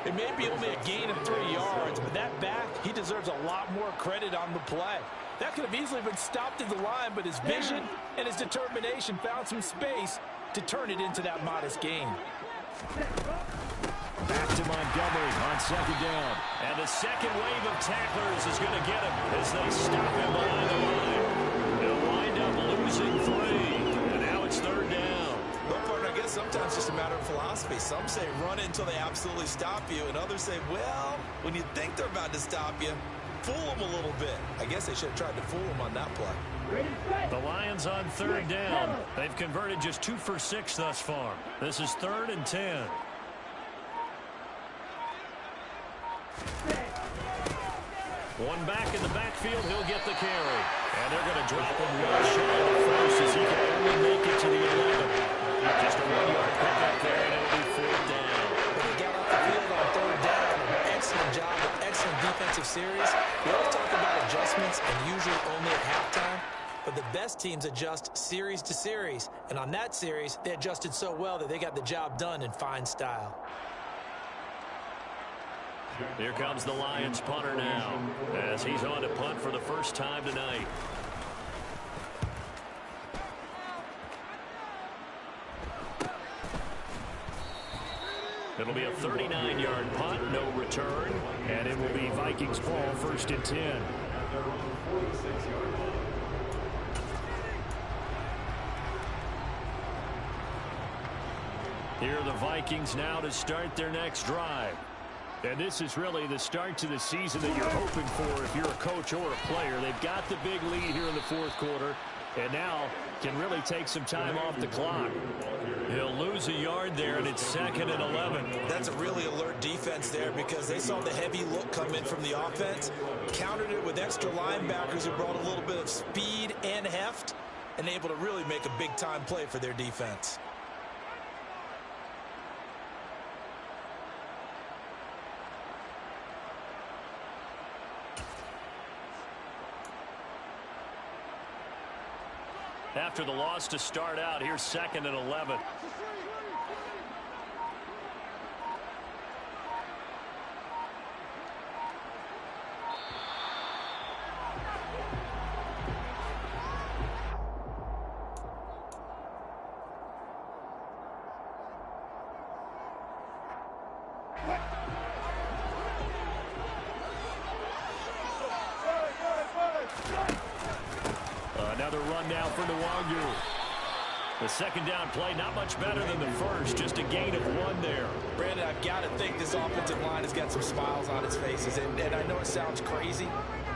It may be only a gain of 3 yards, but that back, he deserves a lot more credit on the play. That could have easily been stopped at the line, but his vision and his determination found some space to turn it into that modest gain. Back to Montgomery on 2nd down. And the second wave of tacklers is going to get him as they stop him behind the line. They'll wind up losing 3. And now it's 3rd down. Well, partner, I guess sometimes it's just a matter of philosophy. Some say run it until they absolutely stop you, and others say, well, when you think they're about to stop you, fool them a little bit. I guess they should have tried to fool them on that play. The Lions on 3rd down. They've converted just 2 for 6 thus far. This is 3rd and 10. One back in the backfield, he'll get the carry. And they're going to drop him well shy of the first as he can only make it to the 11. Just a 1-yard pickup there, and it'll be 4th down. They got off the field on 3rd down. Excellent job, excellent defensive series. We always talk about adjustments and usually only at halftime. But the best teams adjust series to series. And on that series, they adjusted so well that they got the job done in fine style. Here comes the Lions punter now as he's on to punt for the first time tonight. It'll be a 39-yard punt, no return, and it will be Vikings ball, 1st and 10. Here are the Vikings now to start their next drive. And this is really the start to the season that you're hoping for if you're a coach or a player. They've got the big lead here in the 4th quarter, and now can really take some time off the clock. He'll lose a yard there, and it's 2nd and 11. That's a really alert defense there because they saw the heavy look come in from the offense, countered it with extra linebackers who brought a little bit of speed and heft, and able to really make a big-time play for their defense. After the loss to start out, here's 2nd and 11. Another run now for Nwangu. The 2nd down play, not much better than the first, just a gain of 1 there. Brandon, I've got to think this offensive line has got some smiles on its faces, and I know it sounds crazy,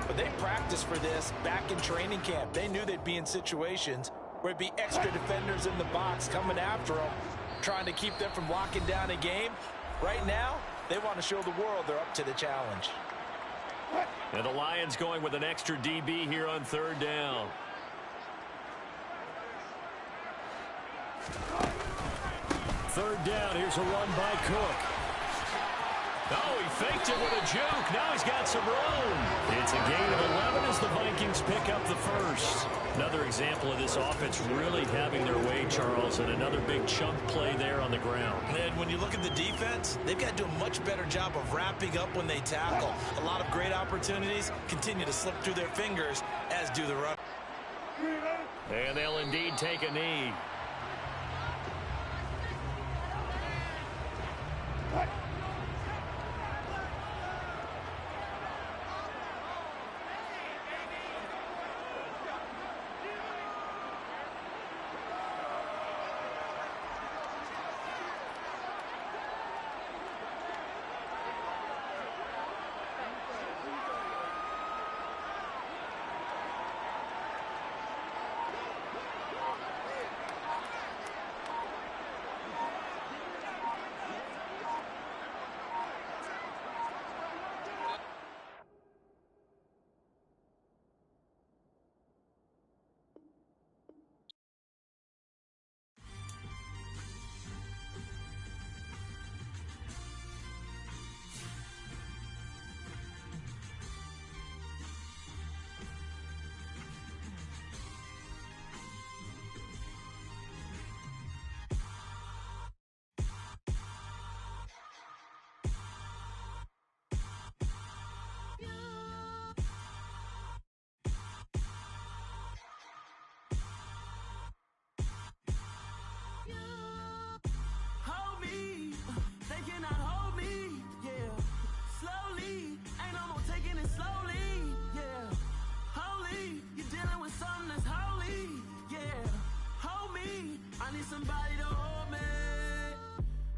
but they practiced for this back in training camp. They knew they'd be in situations where it'd be extra defenders in the box coming after them, trying to keep them from locking down a game. Right now, they want to show the world they're up to the challenge. And the Lions going with an extra DB here on 3rd down. Third down, here's a run by Cook. Oh, he faked it with a juke. Now he's got some room. It's a gain of 11 as the Vikings pick up the first. Another example of this offense really having their way, Charles, and another big chunk play there on the ground. And when you look at the defense, they've got to do a much better job of wrapping up when they tackle. A lot of great opportunities continue to slip through their fingers, as do the run. And they'll indeed take a knee.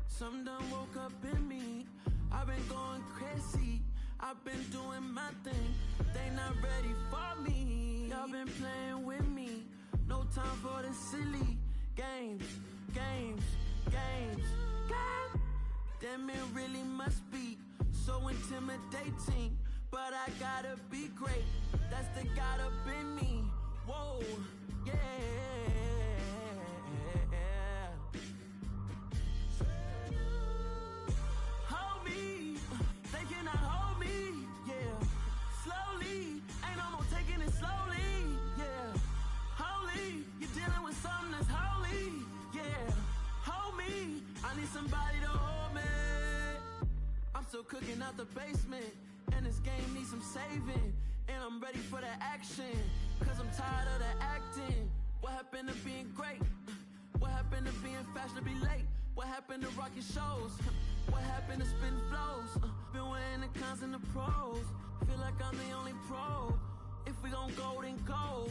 Something done woke up in me. I've been going crazy. I've been doing my thing. They not ready for me. Y'all been playing with me. No time for the silly games. Damn, it really must be so intimidating. But I gotta be great. That's the God up in me. Whoa, yeah. Somebody to hold me. I'm still cooking out the basement, and this game needs some saving. And I'm ready for the action, cause I'm tired of the acting. What happened to being great? What happened to being fashionably late? What happened to rocking shows? What happened to spitting flows? Been wearing the cons and the pros. Feel like I'm the only pro. If we gon' go, then go.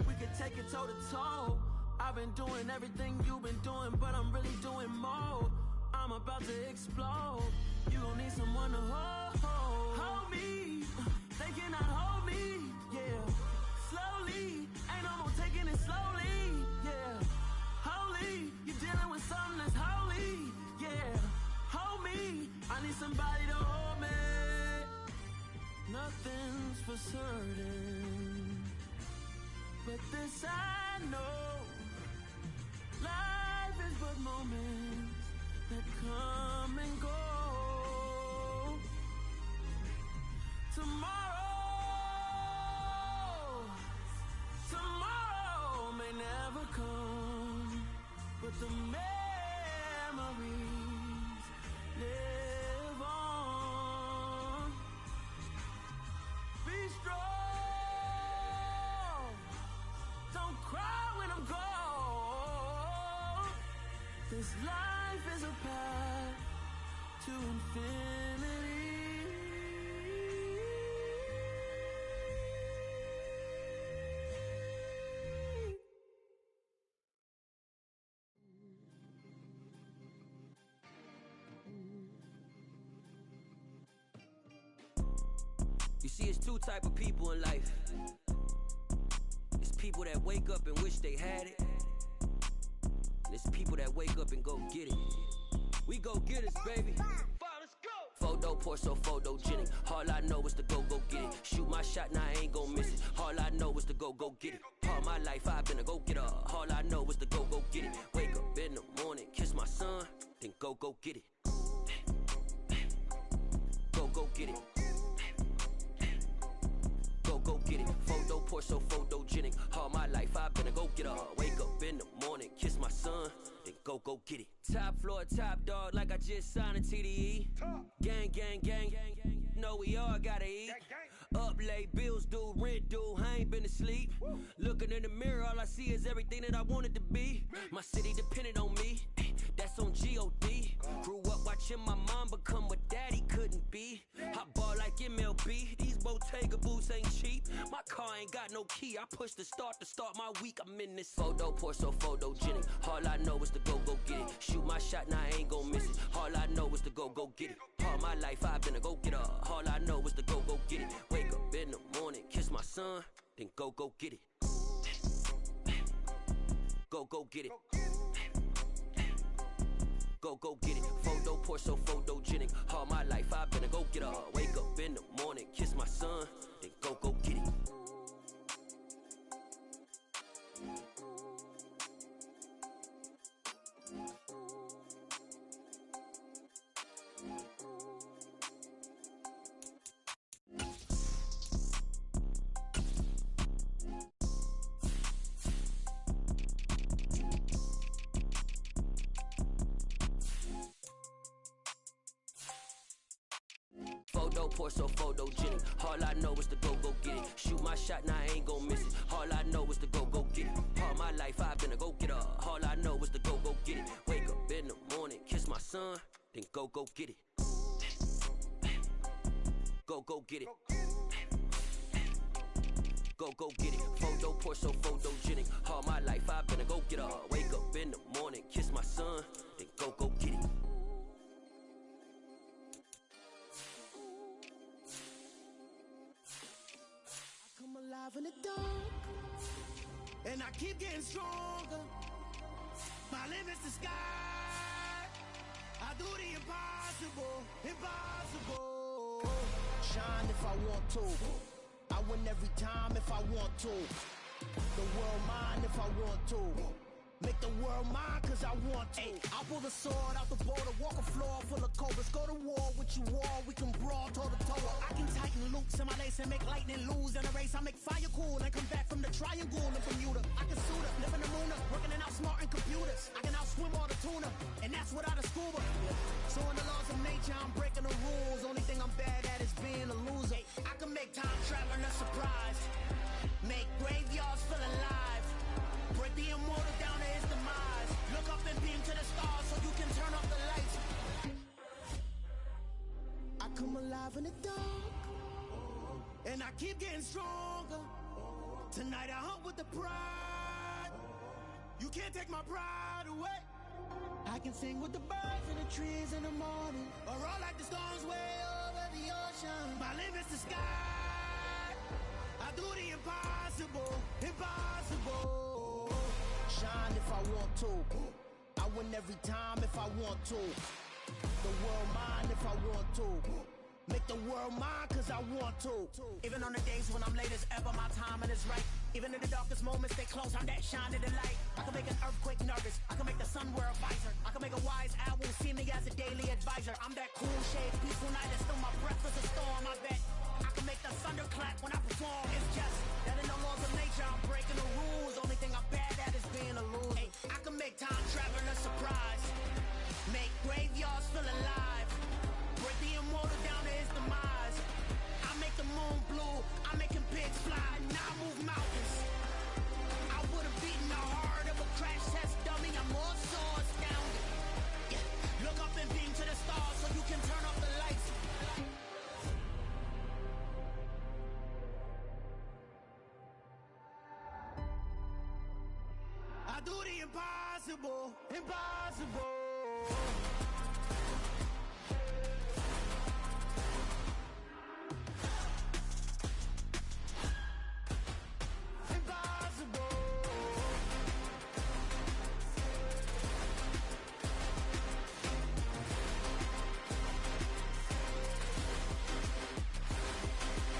We could take it toe to toe. I've been doing everything you've been doing, but I'm really doing more. I'm about to explode. You gon' need someone to hold me. They cannot hold me, yeah. Slowly, ain't no more taking it slowly, yeah. Holy, you're dealing with something need somebody to hold me. Nothing's for certain, but this I know. Life is but moments that come and go. Tomorrow may never come, but the memories live on. Be strong, don't cry when I'm gone. This life is a path to infinity. You see, it's two type of people in life. It's people that wake up and wish they had it, and it's people that wake up and go get it. We go get it, baby. Photo poor, so photogenic. All I know is to go get it. Shoot my shot, now I ain't gon' miss it. All I know is to go get it. All my life I've been a go-getter. All I know is to go get it. Wake up in the morning, kiss my son, then go get it. Go get it. Go get it. Photo poor, so photogenic. All my life I've been a go-getter. Wake up in the morning, kiss my son, then go get it. Top floor, top dog, like I just signed a TDE. Gang. Know we all gotta eat. Up late, bills due, rent due, I ain't been asleep. Looking in the mirror, all I see is everything that I wanted to be. My city depended on me, that's on G.O.D. Grew up watching my mom become what daddy couldn't be. I ball like MLB, these Bottega boots ain't cheap. My car ain't got no key, I push the start to start my week. I'm in this photo poor, so photogenic. All I know is to go get it. Shoot my shot, now I ain't gon' miss it. All I know is to go get it. All my life I've been a go-getter. All I know is to go get it. Wake up in the morning, kiss my son, then go get it. Go get it. Go get it. Photo poor, so photogenic. All my life I've been a go-getter. Wake up in the morning, kiss my son, then go get it. Photo poor, so photogenic. All I know is to go get it. Shoot my shot, now I ain't gon' miss it. All I know is to go get it. All my life I've been a go-getter. All I know is to go get it. Wake up in the morning, kiss my son, then go get it. Go get it. Go get it. Photo poor, so photogenic. All my life I've been a go-getter. Wake up in the morning, kiss my son, then go get it. I'm alive in the dark, and I keep getting stronger. My limit's the sky. I do the impossible. Shine if I want to. I win every time if I want to. The world mine if I want to. Make the world mine cause I want to. I'll pull the sword out the border, walk a floor full of cobras. Go to war with you all, we can brawl toe to toe. I can tighten loops in my lace and make lightning lose in a race. I make fire cool and come back from the triangle in Bermuda. I can suit up, live in the moon, working and outsmarting computers. I can outswim all the tuna, and that's without a scuba. So in the laws of nature, I'm breaking the rules. Only thing I'm bad at is being a loser. I can make time traveling a surprise. Make graveyards feel alive. Break the immortal down to his demise. Look up and beam to the stars so you can turn off the lights. I come alive in the dark, and I keep getting stronger. Tonight I hunt with the pride. You can't take my pride away. I can sing with the birds and the trees in the morning, or roll like the storms way over the ocean. My limit's the sky. I do the impossible. Shine if I want to. I win every time if I want to. the world mine if I want to. Make the world mine cause I want to. Even on the days when I'm late as ever, my timing is right. Even in the darkest moments, they close, I'm that shine of the light. I can make an earthquake nervous, I can make the sun wear a visor. I can make a wise owl see me as a daily advisor. I'm that cool shade, peaceful night, and still my breath is a storm, I bet. I can make the thunder clap when I perform. It's just that in the laws of nature, I'm breaking the rules. Only thing I'm bad at is being a loser. Hey, I can make time travel a surprise.